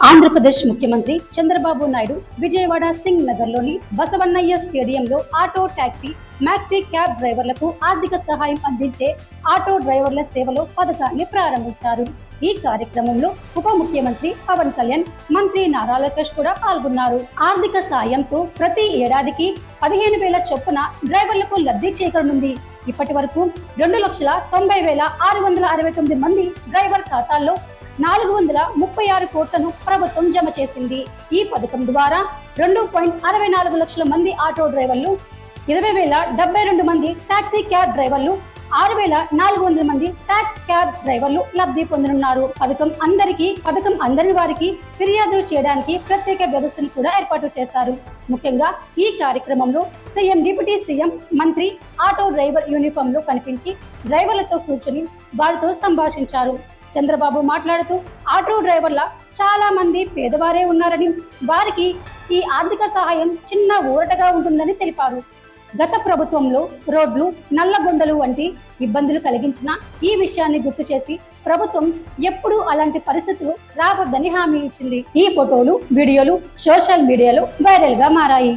ఆంధ్రప్రదేశ్ ముఖ్యమంత్రి చంద్రబాబు నాయుడు విజయవాడ సింగ్ నగర్లోని బసవన్నయ్య స్టేడియంలో ఆటో టాక్సీ మ్యాక్సీ క్యాబ్ డ్రైవర్లకు ఆర్థిక సహాయం అందించే ఆటో డ్రైవర్ల సేవలో పథకాన్ని ప్రారంభించారు. ఈ కార్యక్రమంలో ఉప ముఖ్యమంత్రి పవన్ కళ్యాణ్, మంత్రి నారా లోకేష్ కూడా పాల్గొన్నారు. ఆర్థిక సాయంతో ప్రతి ఏడాదికి 15,000 చొప్పున డ్రైవర్లకు లబ్ధి చేకూరనుంది. ఇప్పటి వరకు 2,90,669 మంది డ్రైవర్ ఖాతాల్లో 436 కోట్లను ప్రభుత్వం జమ చేసింది. ఈ పథకం ద్వారా 2.64 లక్షల మంది ఆటో డ్రైవర్లు, 20,072 మంది టాక్సీ క్యాబ్ డ్రైవర్లు, 6,400 మంది టాక్సీ క్యాబ్ డ్రైవర్లు లబ్ధి పొందనున్నారు. పథకం అందని వారికి ఫిర్యాదు చేయడానికి ప్రత్యేక వ్యవస్థను కూడా ఏర్పాటు చేశారు. ముఖ్యంగా ఈ కార్యక్రమంలో సీఎం, డిప్యూటీ సీఎం, మంత్రి ఆటో డ్రైవర్ యూనిఫామ్ లో కనిపించి డ్రైవర్లతో కూర్చొని వారితో సంభాషించారు. చంద్రబాబు మాట్లాడుతూ ఆటో డ్రైవర్ల చాలా మంది పేదవారే ఉన్నారని, వారికి ఈ ఆర్థిక సహాయం చిన్న ఊరటగా ఉంటుందని తెలిపారు. గత ప్రభుత్వంలో రోడ్లు, నల్లగొండలు వంటి ఇబ్బందులు కలిగించిన ఈ విషయాన్ని గుర్తు చేసి ప్రభుత్వం ఎప్పుడూ అలాంటి పరిస్థితులు రావద్దని హామీ ఇచ్చింది. ఈ ఫోటోలు, వీడియోలు సోషల్ మీడియాలో వైరల్ గా మారాయి.